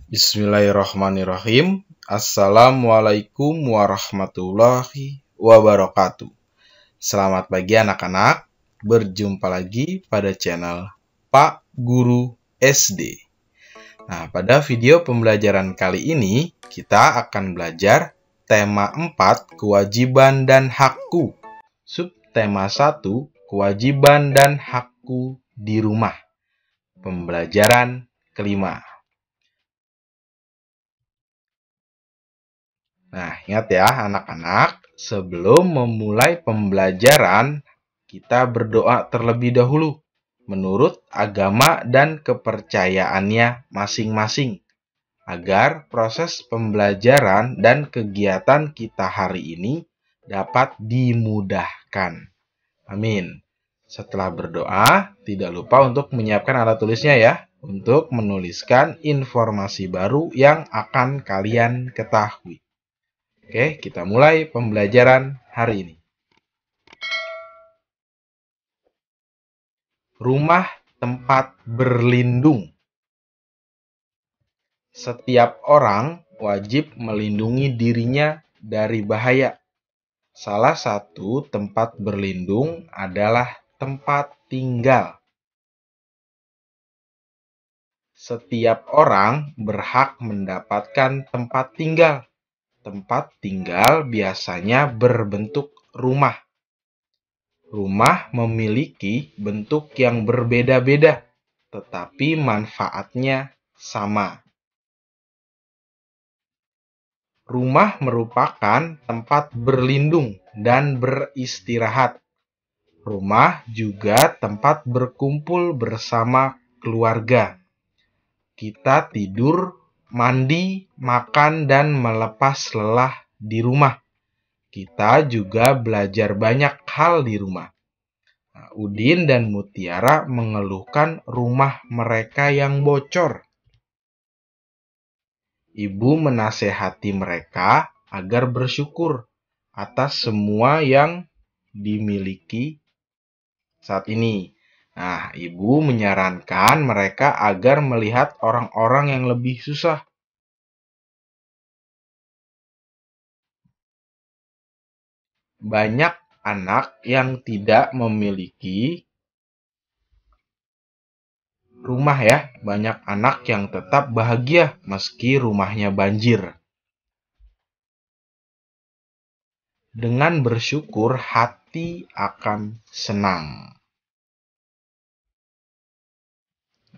Bismillahirrahmanirrahim. Assalamualaikum warahmatullahi wabarakatuh. Selamat pagi anak-anak. Berjumpa lagi pada channel Pak Guru SD. Nah, pada video pembelajaran kali ini kita akan belajar tema 4 kewajiban dan hakku. Subtema 1 kewajiban dan hakku di rumah. Pembelajaran kelima. Nah, ingat ya anak-anak, sebelum memulai pembelajaran, kita berdoa terlebih dahulu menurut agama dan kepercayaannya masing-masing, agar proses pembelajaran dan kegiatan kita hari ini dapat dimudahkan. Amin. Setelah berdoa, tidak lupa untuk menyiapkan alat tulisnya ya, untuk menuliskan informasi baru yang akan kalian ketahui. Oke, kita mulai pembelajaran hari ini. Rumah tempat berlindung. Setiap orang wajib melindungi dirinya dari bahaya. Salah satu tempat berlindung adalah tempat tinggal. Setiap orang berhak mendapatkan tempat tinggal. Tempat tinggal biasanya berbentuk rumah. Rumah memiliki bentuk yang berbeda-beda, tetapi manfaatnya sama. Rumah merupakan tempat berlindung dan beristirahat. Rumah juga tempat berkumpul bersama keluarga. Kita tidur, mandi, makan, dan melepas lelah di rumah. Kita juga belajar banyak hal di rumah. Nah, Udin dan Mutiara mengeluhkan rumah mereka yang bocor. Ibu menasehati mereka agar bersyukur atas semua yang dimiliki saat ini. Nah, ibu menyarankan mereka agar melihat orang-orang yang lebih susah. Banyak anak yang tidak memiliki rumah ya. Banyak anak yang tetap bahagia meski rumahnya banjir. Dengan bersyukur, hati akan senang.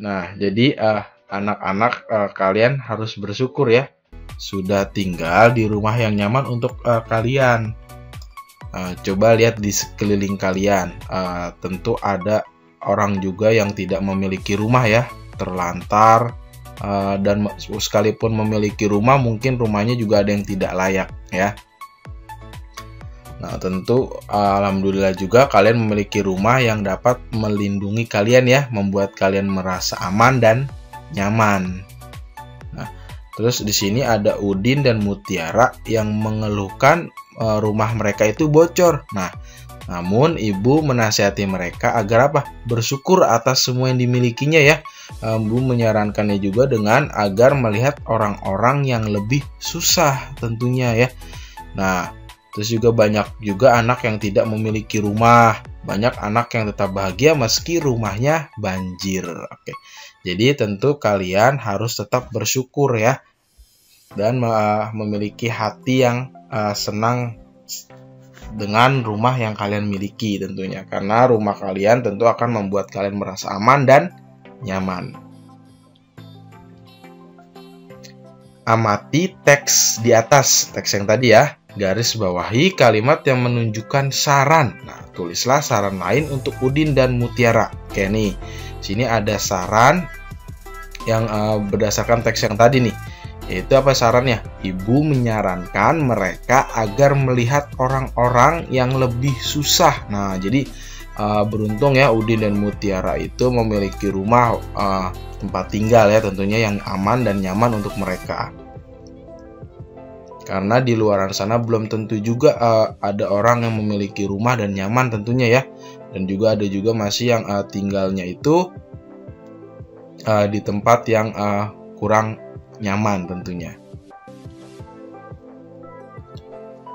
Nah, jadi anak-anak kalian harus bersyukur ya. Sudah tinggal di rumah yang nyaman untuk kalian. Coba lihat di sekeliling kalian. Tentu ada orang juga yang tidak memiliki rumah ya. Terlantar. Dan sekalipun memiliki rumah, mungkin rumahnya juga ada yang tidak layak ya. Nah, tentu alhamdulillah juga kalian memiliki rumah yang dapat melindungi kalian ya, membuat kalian merasa aman dan nyaman. Nah, terus di sini ada Udin dan Mutiara yang mengeluhkan rumah mereka itu bocor. Nah, namun ibu menasihati mereka agar apa? Bersyukur atas semua yang dimilikinya ya. Ibu menyarankannya juga dengan agar melihat orang-orang yang lebih susah tentunya ya. Nah, terus juga banyak juga anak yang tidak memiliki rumah. Banyak anak yang tetap bahagia meski rumahnya banjir. Oke. Jadi tentu kalian harus tetap bersyukur ya. Dan memiliki hati yang senang dengan rumah yang kalian miliki tentunya. Karena rumah kalian tentu akan membuat kalian merasa aman dan nyaman. Amati teks di atas. Teks yang tadi ya. Garis bawahi kalimat yang menunjukkan saran. Nah, tulislah saran lain untuk Udin dan Mutiara. Oke nih, sini ada saran yang berdasarkan teks yang tadi nih. Yaitu apa sarannya? Ibu menyarankan mereka agar melihat orang-orang yang lebih susah. Nah, jadi beruntung ya Udin dan Mutiara itu memiliki rumah tempat tinggal ya tentunya yang aman dan nyaman untuk mereka. Karena di luar sana belum tentu juga ada orang yang memiliki rumah dan nyaman tentunya ya. Dan juga ada juga masih yang tinggalnya itu di tempat yang kurang nyaman tentunya.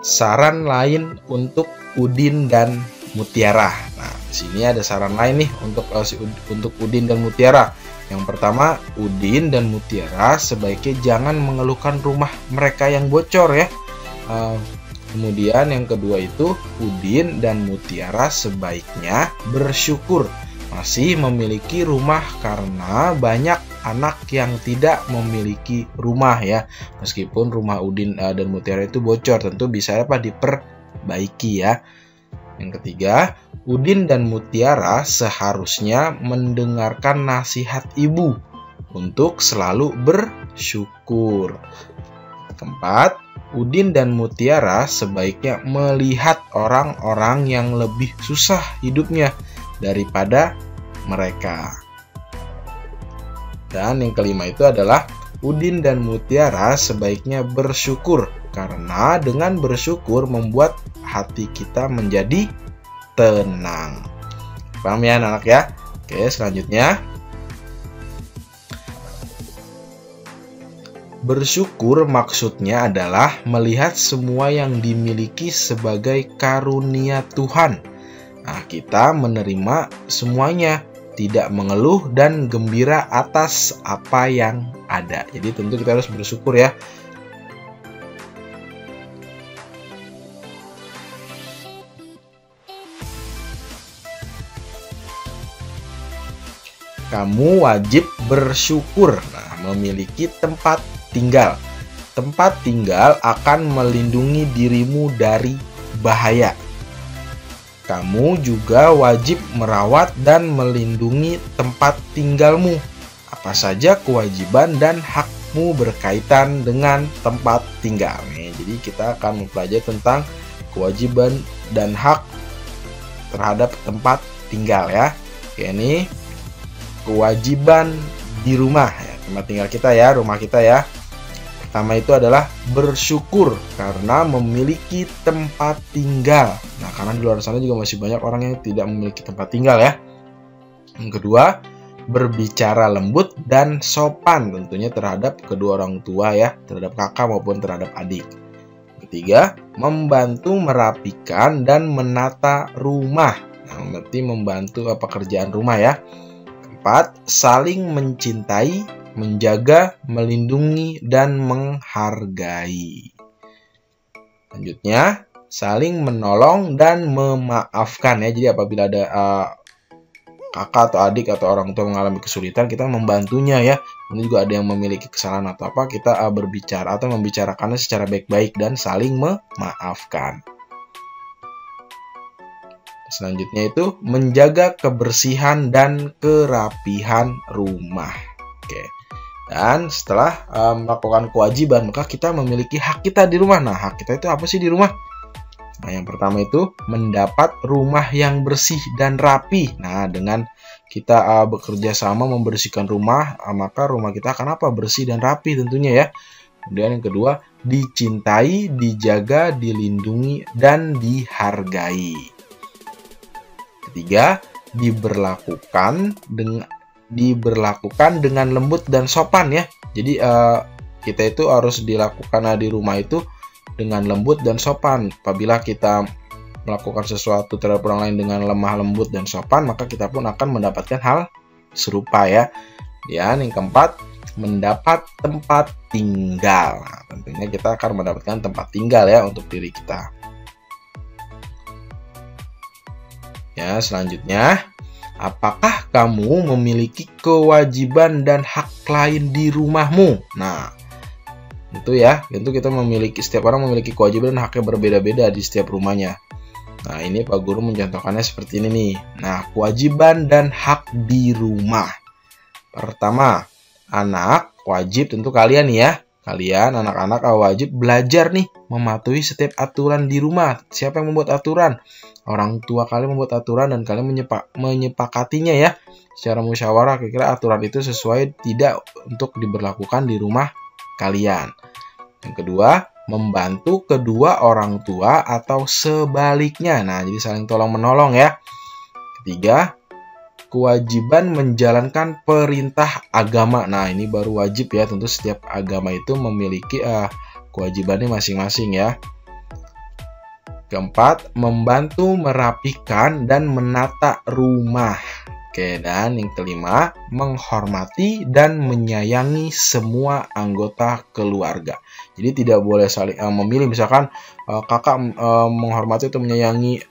Saran lain untuk Udin dan Mutiara. Nah, di sini ada saran lain nih untuk Udin dan Mutiara. Yang pertama, Udin dan Mutiara sebaiknya jangan mengeluhkan rumah mereka yang bocor ya. Kemudian yang kedua itu, Udin dan Mutiara sebaiknya bersyukur masih memiliki rumah karena banyak anak yang tidak memiliki rumah ya. Meskipun rumah Udin dan Mutiara itu bocor, tentu bisa diperbaiki ya. Yang ketiga, Udin dan Mutiara seharusnya mendengarkan nasihat ibu untuk selalu bersyukur. Keempat, Udin dan Mutiara sebaiknya melihat orang-orang yang lebih susah hidupnya daripada mereka. Dan yang kelima itu adalah Udin dan Mutiara sebaiknya bersyukur karena dengan bersyukur membuat hati kita menjadi tenang. Paham ya anak ya? Oke, selanjutnya. Bersyukur maksudnya adalah melihat semua yang dimiliki sebagai karunia Tuhan. Nah, kita menerima semuanya, tidak mengeluh dan gembira atas apa yang ada. Jadi tentu kita harus bersyukur ya. Kamu wajib bersyukur memiliki tempat tinggal. Tempat tinggal akan melindungi dirimu dari bahaya. Kamu juga wajib merawat dan melindungi tempat tinggalmu. Apa saja kewajiban dan hakmu berkaitan dengan tempat tinggal. Jadi kita akan mempelajari tentang kewajiban dan hak terhadap tempat tinggal ya. Oke, ini kewajiban di rumah ya, tempat tinggal kita ya, rumah kita ya. Pertama itu adalah bersyukur karena memiliki tempat tinggal. Nah, karena di luar sana juga masih banyak orang yang tidak memiliki tempat tinggal ya. Yang kedua, berbicara lembut dan sopan tentunya terhadap kedua orang tua ya, terhadap kakak maupun terhadap adik. Ketiga, membantu merapikan dan menata rumah. Nah, berarti membantu pekerjaan rumah ya. Keempat, saling mencintai, menjaga, melindungi, dan menghargai. Selanjutnya, saling menolong dan memaafkan ya. Jadi apabila ada kakak atau adik atau orang tua mengalami kesulitan, kita membantunya ya. Ini juga ada yang memiliki kesalahan atau apa, kita berbicara atau membicarakannya secara baik-baik dan saling memaafkan. Selanjutnya itu menjaga kebersihan dan kerapihan rumah. Oke. Dan setelah melakukan kewajiban, maka kita memiliki hak kita di rumah. Nah, hak kita itu apa sih di rumah? Nah, yang pertama itu mendapat rumah yang bersih dan rapi. Nah, dengan kita bekerja sama membersihkan rumah, maka rumah kita akan bersih dan rapi tentunya ya. Kemudian yang kedua, dicintai, dijaga, dilindungi, dan dihargai. Ketiga, diberlakukan dengan lembut dan sopan ya. Jadi kita itu harus dilakukan di rumah itu dengan lembut dan sopan. Apabila kita melakukan sesuatu terhadap orang lain dengan lemah lembut dan sopan, maka kita pun akan mendapatkan hal serupa ya. Dan yang keempat, mendapat tempat tinggal. Nah, tentunya kita akan mendapatkan tempat tinggal ya untuk diri kita. Ya, selanjutnya, apakah kamu memiliki kewajiban dan hak lain di rumahmu? Nah, itu ya, tentu kita memiliki, setiap orang memiliki kewajiban dan haknya berbeda-beda di setiap rumahnya. Nah, ini Pak Guru mencontohkannya seperti ini nih. Nah, kewajiban dan hak di rumah. Pertama, anak wajib, tentu kalian nih ya. Kalian anak-anak wajib belajar nih mematuhi setiap aturan di rumah. Siapa yang membuat aturan? Orang tua kalian membuat aturan dan kalian menyepakatinya ya. Secara musyawarah kira-kira aturan itu sesuai tidak untuk diberlakukan di rumah kalian. Yang kedua, membantu kedua orang tua atau sebaliknya. Nah, jadi saling tolong menolong ya. Ketiga, kewajiban menjalankan perintah agama. Nah, ini baru wajib ya, tentu setiap agama itu memiliki kewajibannya masing-masing ya. Keempat, membantu merapikan dan menata rumah. Oke, dan yang kelima, menghormati dan menyayangi semua anggota keluarga. Jadi tidak boleh saling memilih, misalkan kakak menghormati atau menyayangi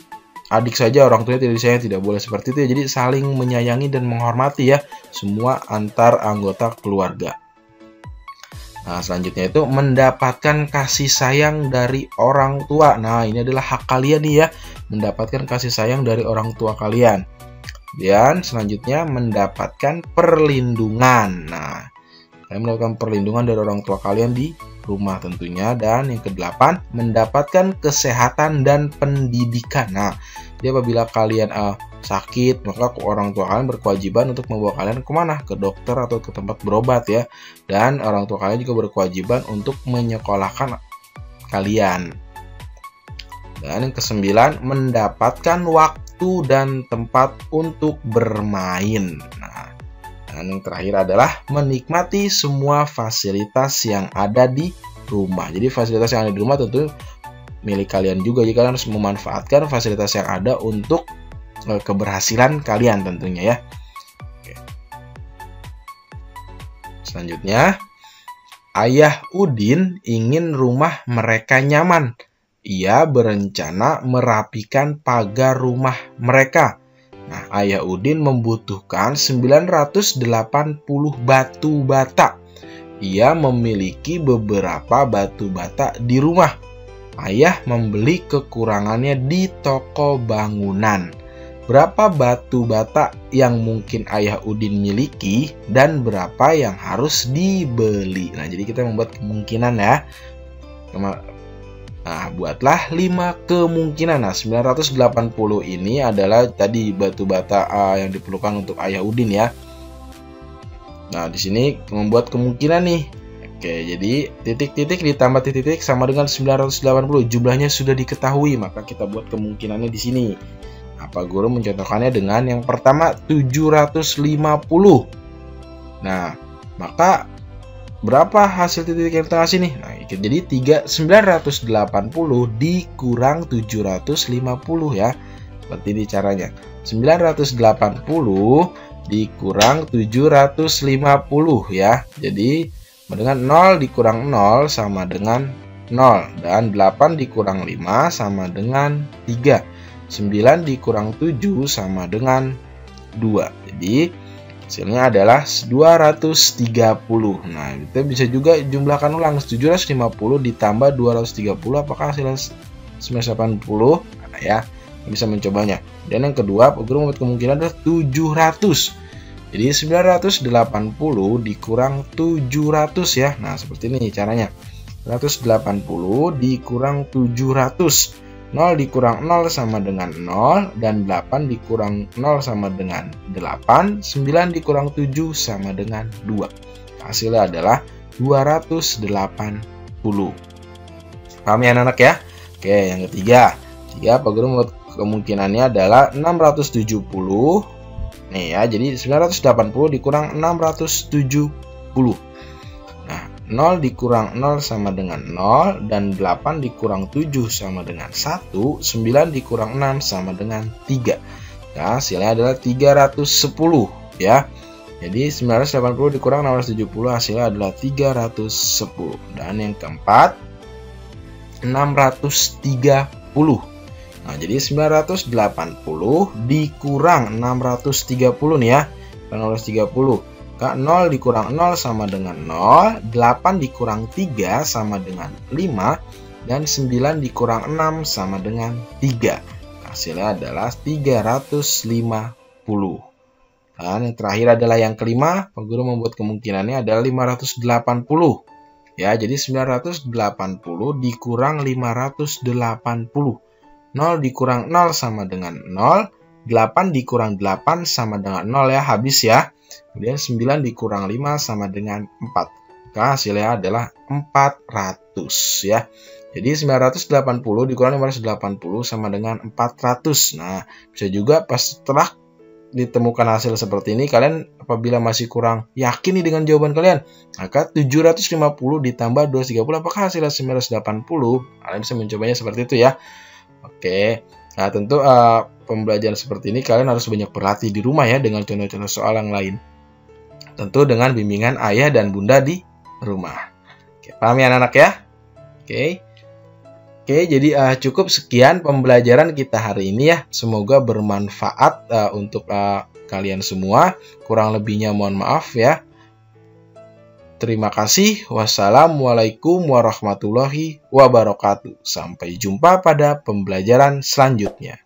adik saja, orang tuanya tidak disayang, tidak boleh seperti itu ya. Jadi saling menyayangi dan menghormati ya, semua antar anggota keluarga. Nah, selanjutnya itu mendapatkan kasih sayang dari orang tua. Nah, ini adalah hak kalian nih ya, mendapatkan kasih sayang dari orang tua kalian. Dan selanjutnya mendapatkan perlindungan. Nah, kalian mendapatkan perlindungan dari orang tua kalian di rumah tentunya. Dan yang kedelapan, mendapatkan kesehatan dan pendidikan. Nah, jadi apabila kalian sakit, maka orang tua kalian berkewajiban untuk membawa kalian kemana? Ke dokter atau ke tempat berobat ya. Dan orang tua kalian juga berkewajiban untuk menyekolahkan kalian. Dan yang kesembilan, mendapatkan waktu dan tempat untuk bermain. Nah, dan yang terakhir adalah menikmati semua fasilitas yang ada di rumah. Jadi fasilitas yang ada di rumah tentu milik kalian juga. Jadi kalian harus memanfaatkan fasilitas yang ada untuk keberhasilan kalian tentunya ya. Oke. Selanjutnya, Ayah Udin ingin rumah mereka nyaman. Ia berencana merapikan pagar rumah mereka. Nah, Ayah Udin membutuhkan 980 batu bata. Ia memiliki beberapa batu bata di rumah. Ayah membeli kekurangannya di toko bangunan. Berapa batu bata yang mungkin Ayah Udin miliki dan berapa yang harus dibeli? Nah, jadi kita membuat kemungkinan ya. Nah, buatlah 5 kemungkinan. Nah, 980 ini adalah tadi batu bata yang diperlukan untuk Ayah Udin ya. Nah, di sini membuat kemungkinan nih. Oke, jadi titik-titik ditambah titik-titik sama dengan 980. Jumlahnya sudah diketahui, maka kita buat kemungkinannya di sini. Pak Guru mencontohkannya dengan yang pertama 750. Nah, maka berapa hasil titik yang tengah sini? Nah, jadi 980 dikurang 750 ya. Seperti ini caranya. 980 dikurang 750 ya. Jadi dengan 0 dikurang 0 sama dengan 0. Dan 8 dikurang 5 sama dengan 3. 9 dikurang 7 sama dengan 2. Jadi hasilnya adalah 230. Nah, kita bisa juga jumlahkan ulang. 750 ditambah 230, apakah hasilnya 980? Nah, ya, bisa mencobanya. Dan yang kedua, Pak Guru membuat kemungkinan adalah 700. Jadi 980 dikurang 700 ya. Nah, seperti ini caranya. 180 dikurang 700. 0 dikurang 0 sama dengan 0, dan 8 dikurang 0 sama dengan 8, 9 dikurang 7 sama dengan 2. Hasilnya adalah 280. Paham ya anak-anak ya? Oke, yang ketiga. Pak Guru membuat kemungkinannya adalah 670. Nih ya, jadi 980 dikurang 670. 0 dikurang 0 sama dengan 0, dan 8 dikurang 7 sama dengan 1, 9 dikurang 6 sama dengan 3. Nah, hasilnya adalah 310 ya. Jadi 980 dikurang 670 hasilnya adalah 310. Dan yang keempat 630. Nah, jadi 980 dikurang 630 nih ya. 630. 0 dikurang 0 sama dengan 0, 8 dikurang 3 sama dengan 5, dan 9 dikurang 6 sama dengan 3. Hasilnya adalah 350. Dan yang terakhir adalah yang kelima, Pak Guru membuat kemungkinannya adalah 580. Ya, jadi 980 dikurang 580. 0 dikurang 0 sama dengan 0, 8 dikurang 8 sama dengan 0 ya, habis ya. Kemudian 9 dikurang 5 sama dengan 4. Maka hasilnya adalah 400 ya. Jadi 980 dikurang 580 sama dengan 400. Nah, bisa juga pas setelah ditemukan hasil seperti ini, kalian apabila masih kurang yakin nih dengan jawaban kalian, maka 750 ditambah 230, apakah hasilnya 980? Kalian bisa mencobanya seperti itu ya. Oke, nah tentu pembelajaran seperti ini kalian harus banyak berlatih di rumah ya, dengan contoh-contoh soal yang lain. Tentu dengan bimbingan ayah dan bunda di rumah. Oke, paham ya anak-anak ya? Oke, jadi cukup sekian pembelajaran kita hari ini ya. Semoga bermanfaat untuk kalian semua. Kurang lebihnya mohon maaf ya. Terima kasih. Wassalamualaikum warahmatullahi wabarakatuh. Sampai jumpa pada pembelajaran selanjutnya.